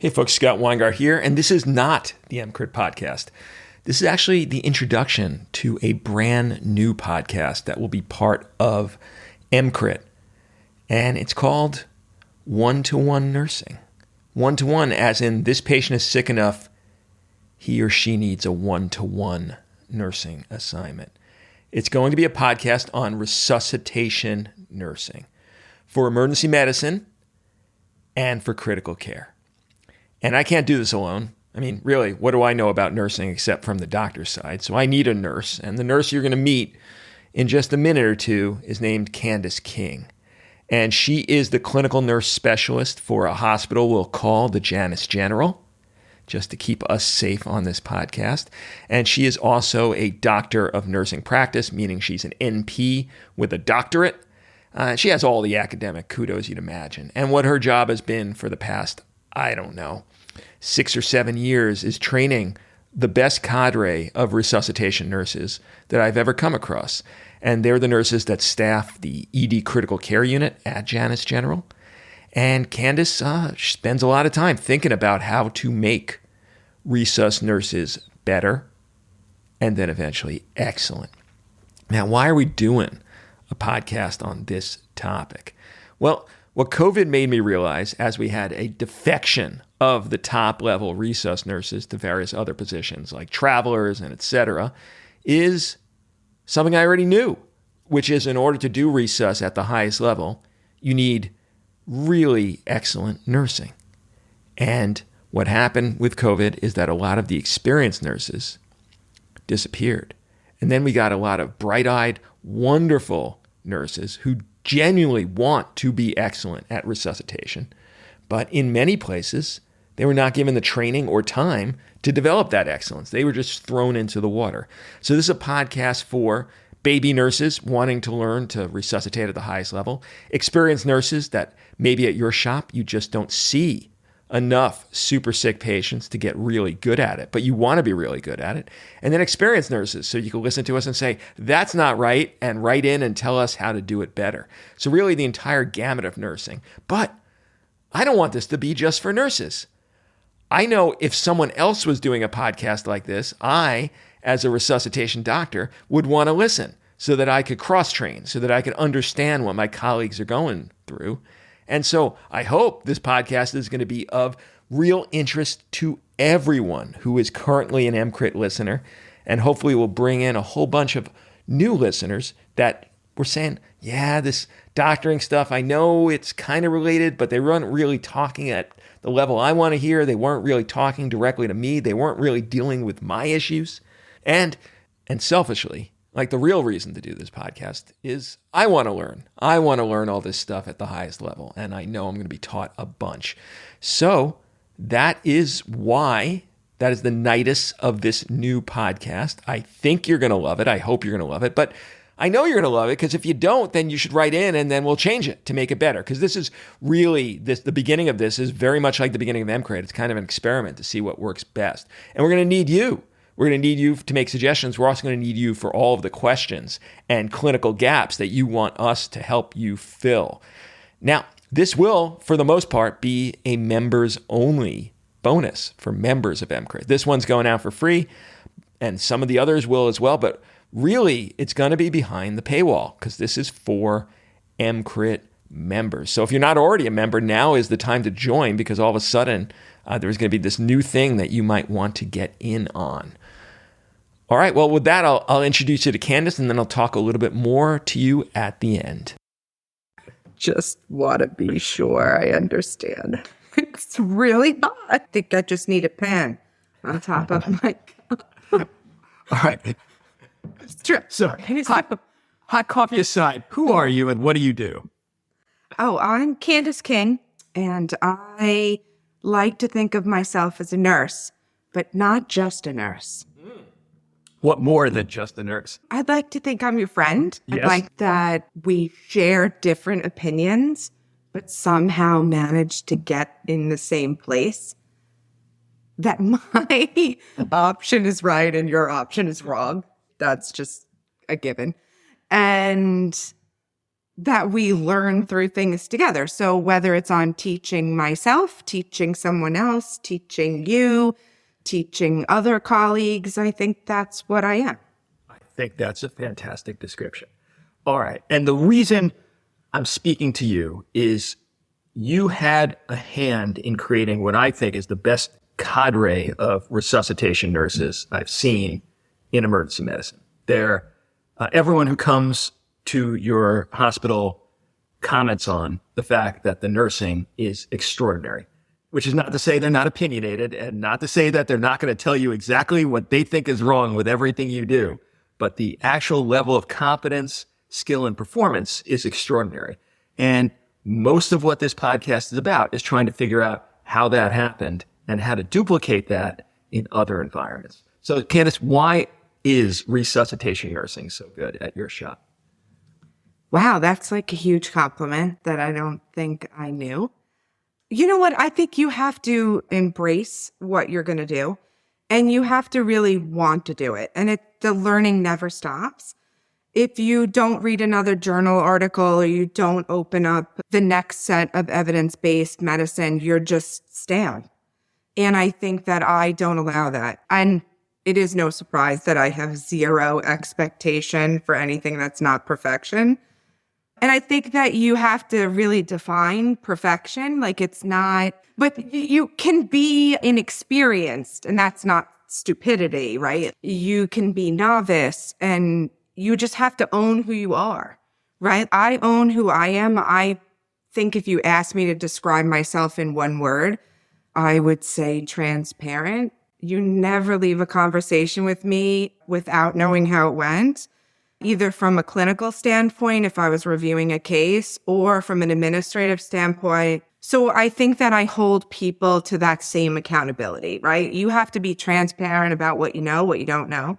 Hey folks, Scott Weingart here, and this is not the EMCrit podcast. This is actually the introduction to a brand new podcast that will be part of EMCrit, and it's called One-to-One Nursing. One-to-one as in this patient is sick enough, he or she needs a one-to-one nursing assignment. It's going to be a podcast on resuscitation nursing for emergency medicine and for critical care. And I can't do this alone. I mean, really, what do I know about nursing except from the doctor's side? So I need a nurse. And the nurse you're going to meet in just a minute or two is named Candace King. And she is the clinical nurse specialist for a hospital we'll call the Janus General, just to keep us safe on this podcast. And she is also a doctor of nursing practice, meaning she's an NP with a doctorate. She has all the academic kudos you'd imagine. And what her job has been for the past, 6 or 7 years is training the best cadre of resuscitation nurses that I've ever come across. And they're the nurses that staff the ED critical care unit at Janus General. And Candace spends a lot of time thinking about how to make resus nurses better and then eventually excellent. Now, why are we doing a podcast on this topic? Well, what COVID made me realize as we had a defection of the top-level resus nurses to various other positions like travelers and et cetera, is something I already knew, which is in order to do resus at the highest level, you need really excellent nursing. And what happened with COVID is that a lot of the experienced nurses disappeared. And then we got a lot of bright-eyed, wonderful nurses who genuinely want to be excellent at resuscitation. But in many places, they were not given the training or time to develop that excellence. They were just thrown into the water. So this is a podcast for baby nurses wanting to learn to resuscitate at the highest level, experienced nurses that maybe at your shop you just don't see enough super sick patients to get really good at it, but you want to be really good at it. And then experienced nurses, so you can listen to us and say, that's not right, and write in and tell us how to do it better. So really the entire gamut of nursing. But I don't want this to be just for nurses. I know if someone else was doing a podcast like this, I, as a resuscitation doctor, would want to listen so that I could cross-train, so that I could understand what my colleagues are going through. And so I hope this podcast is going to be of real interest to everyone who is currently an EMCrit listener, and hopefully we'll bring in a whole bunch of new listeners that were saying, yeah, this doctoring stuff, I know it's kind of related, but they weren't really talking at the level I want to hear. They weren't really talking directly to me. They weren't really dealing with my issues. And selfishly, like the real reason to do this podcast is I want to learn. I want to learn all this stuff at the highest level, and I know I'm going to be taught a bunch. So that is why, that is the nidus of this new podcast. I think you're going to love it. I hope you're going to love it, but I know you're going to love it because if you don't, then you should write in and then we'll change it to make it better. Because this is really, the beginning of this is very much like the beginning of EMCrit. It's kind of an experiment to see what works best. And we're going to need you. We're going to need you to make suggestions. We're also going to need you for all of the questions and clinical gaps that you want us to help you fill. Now, this will, for the most part, be a members-only bonus for members of EMCrit. This one's going out for free, and some of the others will as well, but really, it's going to be behind the paywall because this is for EMCrit members. So if you're not already a member, now is the time to join because all of a sudden, there's going to be this new thing that you might want to get in on. All right, well, with that, I'll introduce you to Candace, and then I'll talk a little bit more to you at the end. Just want to be sure I understand. It's really hot. I think I just need a pan on top of my cup. All right. So, hot coffee aside, who are you and what do you do? Oh, I'm Candace King, and I like to think of myself as a nurse, but not just a nurse. What more than just a nurse? I'd like to think I'm your friend. Yes. I'd like that we share different opinions, but somehow manage to get in the same place. That my option is right and your option is wrong. That's just a given. And that we learn through things together. So whether it's on teaching myself, teaching someone else, teaching you, teaching other colleagues, I think that's what I am. I think that's a fantastic description. All right. And the reason I'm speaking to you is you had a hand in creating what I think is the best cadre of resuscitation nurses I've seen in emergency medicine. They're everyone who comes to your hospital comments on the fact that the nursing is extraordinary, which is not to say they're not opinionated and not to say that they're not going to tell you exactly what they think is wrong with everything you do. But the actual level of competence, skill, and performance is extraordinary. And most of what this podcast is about is trying to figure out how that happened and how to duplicate that in other environments. So, Candace, why is resuscitation nursing so good at your shop? Wow, that's like a huge compliment that I don't think I knew. You know what? I think you have to embrace what you're going to do, and you have to really want to do it. And the learning never stops. If you don't read another journal article or you don't open up the next set of evidence-based medicine, you're just stale. And I think that I don't allow that. And it is no surprise that I have zero expectation for anything that's not perfection. And I think that you have to really define perfection. Like it's not, but you can be inexperienced, and that's not stupidity, right? You can be novice, and you just have to own who you are, right? I own who I am. I think if you ask me to describe myself in one word, I would say transparent. You never leave a conversation with me without knowing how it went, either from a clinical standpoint, if I was reviewing a case, or from an administrative standpoint. So I think that I hold people to that same accountability, right? You have to be transparent about what you know, what you don't know.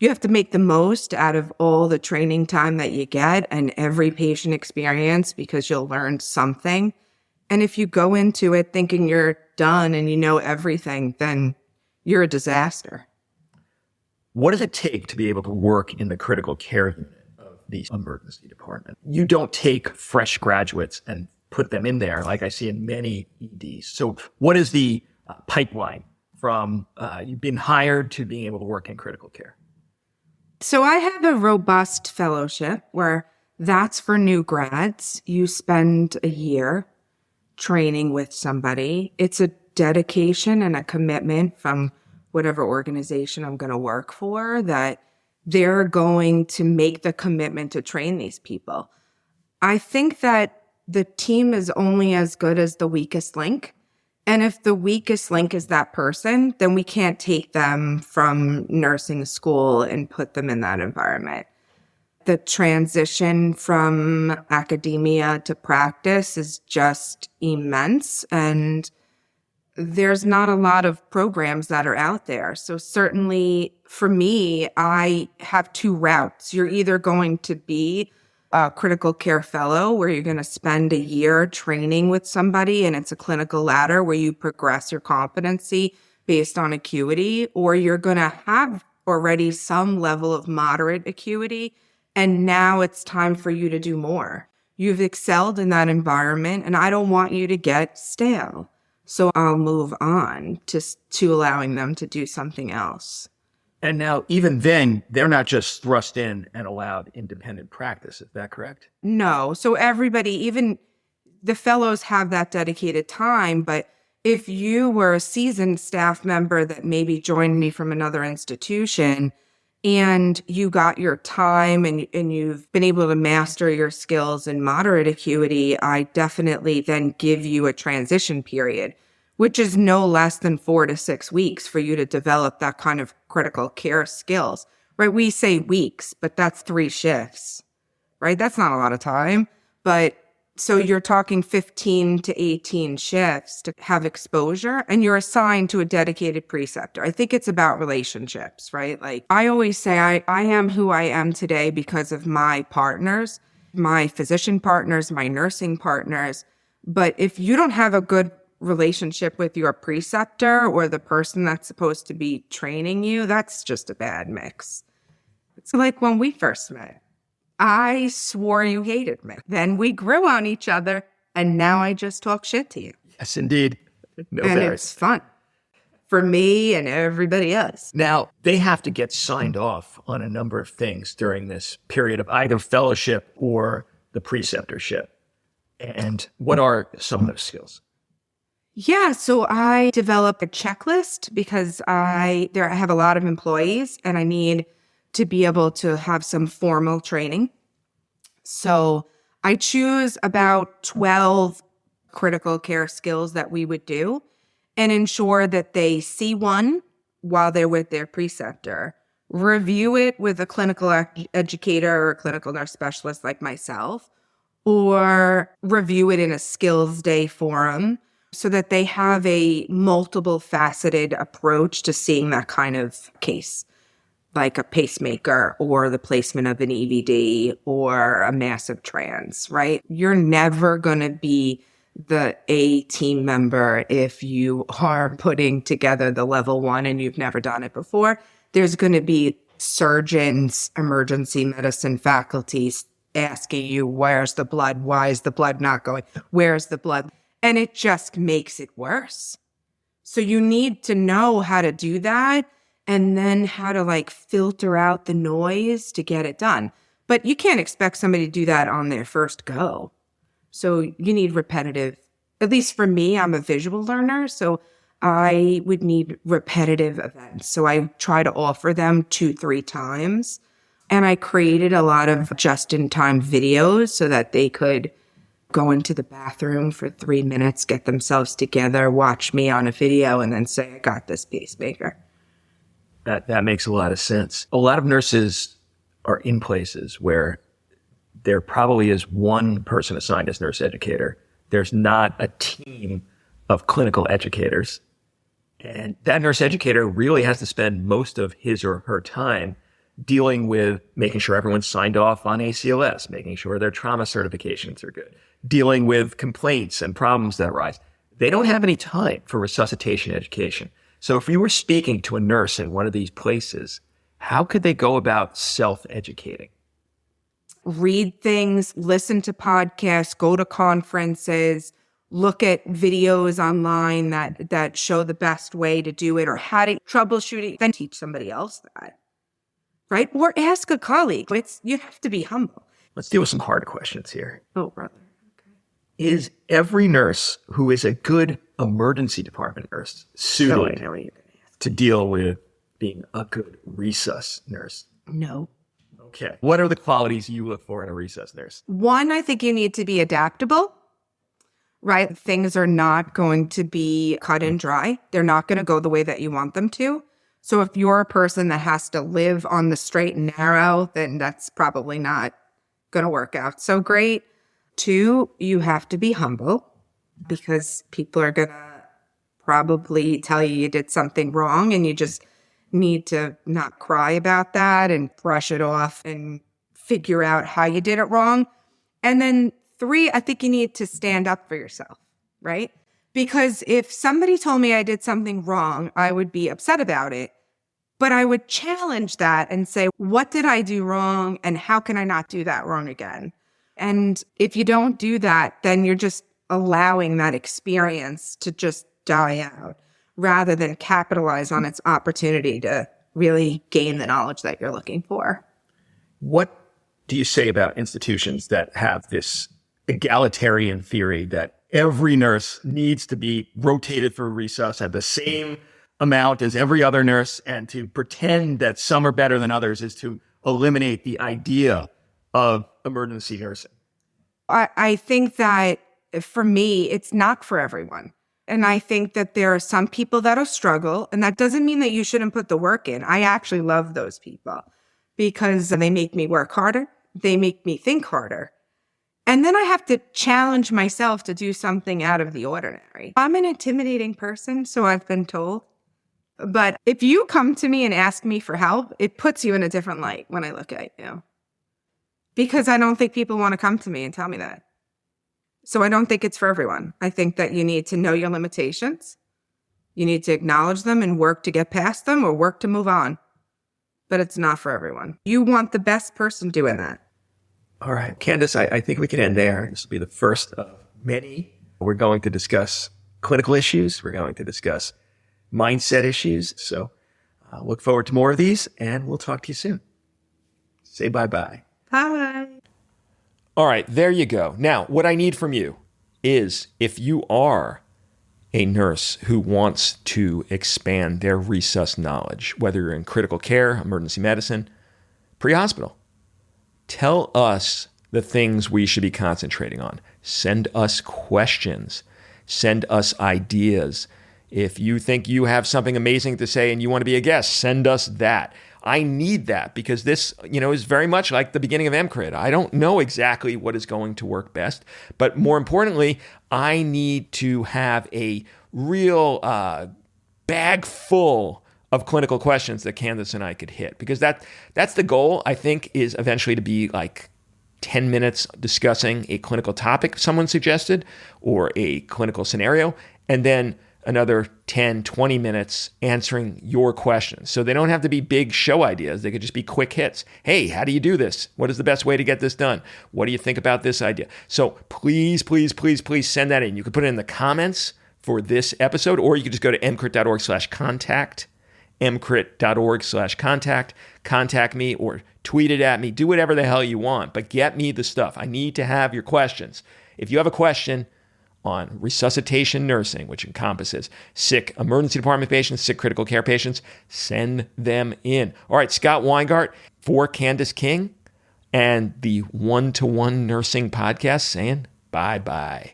You have to make the most out of all the training time that you get and every patient experience, because you'll learn something. And if you go into it thinking you're done and you know everything, then you're a disaster. What does it take to be able to work in the critical care unit of the emergency department? You don't take fresh graduates and put them in there like I see in many EDs. So what is the pipeline from you've been hired to being able to work in critical care? So I have a robust fellowship where that's for new grads. You spend a year training with somebody. It's a dedication and a commitment from whatever organization I'm going to work for, that they're going to make the commitment to train these people. I think that the team is only as good as the weakest link. And if the weakest link is that person, then we can't take them from nursing school and put them in that environment. The transition from academia to practice is just immense. And there's not a lot of programs that are out there. So certainly for me, I have two routes. You're either going to be a critical care fellow, where you're going to spend a year training with somebody, and it's a clinical ladder where you progress your competency based on acuity, or you're going to have already some level of moderate acuity, and now it's time for you to do more. You've excelled in that environment, and I don't want you to get stale. So I'll move on to allowing them to do something else. And now, even then, they're not just thrust in and allowed independent practice. Is that correct? No. So everybody, even the fellows, have that dedicated time. But if you were a seasoned staff member that maybe joined me from another institution, and you got your time and you've been able to master your skills in moderate acuity, I definitely then give you a transition period, which is no less than 4 to 6 weeks for you to develop that kind of critical care skills, right? We say weeks, but that's 3 shifts, right? That's not a lot of time. But so you're talking 15 to 18 shifts to have exposure, and you're assigned to a dedicated preceptor. I think it's about relationships, right? Like I always say, I am who I am today because of my partners, my physician partners, my nursing partners. But if you don't have a good relationship with your preceptor or the person that's supposed to be training you, that's just a bad mix. It's like when we first met. I swore you hated me. Then we grew on each other, and now I just talk shit to you. Yes, indeed. No And embarrassment. it's fun for me and everybody else. Now, they have to get signed off on a number of things during this period of either fellowship or the preceptorship. And what are some of those skills? Yeah, so I developed a checklist because I have a lot of employees and I need to be able to have some formal training. So I choose about 12 critical care skills that we would do and ensure that they see one while they're with their preceptor, review it with a clinical educator or a clinical nurse specialist like myself, or review it in a skills day forum so that they have a multiple faceted approach to seeing that kind of case, like a pacemaker or the placement of an EVD or a massive trans, right? You're never going to be the A team member if you are putting together the level 1 and you've never done it before. There's going to be surgeons, emergency medicine faculties asking you, where's the blood? Why is the blood not going? Where's the blood? And it just makes it worse. So you need to know how to do that and then how to like filter out the noise to get it done. But you can't expect somebody to do that on their first go. So you need repetitive, at least for me, I'm a visual learner. So I would need repetitive events. So I try to offer them 2-3 times. And I created a lot of just-in-time videos so that they could go into the bathroom for 3 minutes, get themselves together, watch me on a video, and then say, I got this pacemaker. That makes a lot of sense. A lot of nurses are in places where there probably is one person assigned as nurse educator. There's not a team of clinical educators. And that nurse educator really has to spend most of his or her time dealing with making sure everyone's signed off on ACLS, making sure their trauma certifications are good, dealing with complaints and problems that arise. They don't have any time for resuscitation education. So if you were speaking to a nurse in one of these places, how could they go about self-educating? Read things, listen to podcasts, go to conferences, look at videos online that show the best way to do it or how to troubleshoot it, then teach somebody else that. Right? Or ask a colleague. You have to be humble. Let's deal with some hard questions here. Oh, brother. Okay. Is every nurse who is a good emergency department nurse suited I know what you're gonna ask. to deal with being a good resus nurse? No. Okay. What are the qualities you look for in a resus nurse? One, I think you need to be adaptable, right? Things are not going to be cut and dry. They're not going to go the way that you want them to. So if you're a person that has to live on the straight and narrow, then that's probably not going to work out so great. 2, you have to be humble because people are going to probably tell you did something wrong and you just need to not cry about that and brush it off and figure out how you did it wrong. And then 3, I think you need to stand up for yourself, right? Because if somebody told me I did something wrong, I would be upset about it. But I would challenge that and say, what did I do wrong? And how can I not do that wrong again? And if you don't do that, then you're just allowing that experience to just die out rather than capitalize on its opportunity to really gain the knowledge that you're looking for. What do you say about institutions that have this egalitarian theory that every nurse needs to be rotated for resus at the same amount as every other nurse, and to pretend that some are better than others is to eliminate the idea of emergency nursing? I think that for me, it's not for everyone. And I think that there are some people that'll struggle, and that doesn't mean that you shouldn't put the work in. I actually love those people because they make me work harder. They make me think harder. And then I have to challenge myself to do something out of the ordinary. I'm an intimidating person, so I've been told. But if you come to me and ask me for help, it puts you in a different light when I look at you. Because I don't think people want to come to me and tell me that. So I don't think it's for everyone. I think that you need to know your limitations. You need to acknowledge them and work to get past them or work to move on. But it's not for everyone. You want the best person doing that. All right, Candace, I think we can end there. This will be the first of many. We're going to discuss clinical issues. We're going to discuss mindset issues. So look forward to more of these, and we'll talk to you soon. Say bye-bye. Bye. All right, there you go. Now, what I need from you is if you are a nurse who wants to expand their resus knowledge, whether you're in critical care, emergency medicine, pre-hospital, tell us the things we should be concentrating on. Send us questions. Send us ideas. If you think you have something amazing to say and you want to be a guest, send us that. I need that because this, is very much like the beginning of EMCrit. I don't know exactly what is going to work best, but more importantly, I need to have a real bag full of clinical questions that Candace and I could hit, because that's the goal, I think, is eventually to be like 10 minutes discussing a clinical topic someone suggested or a clinical scenario, and then another 10, 20 minutes answering your questions. So they don't have to be big show ideas. They could just be quick hits. Hey, how do you do this? What is the best way to get this done? What do you think about this idea? So please, please, please, please send that in. You can put it in the comments for this episode, or you can just go to emcrit.org/contact, emcrit.org/contact, contact me or tweet it at me. Do whatever the hell you want, but get me the stuff. I need to have your questions. If you have a question on resuscitation nursing, which encompasses sick emergency department patients, sick critical care patients, send them in. All right, Scott Weingart for Candace King and the One-to-One Nursing Podcast saying bye-bye.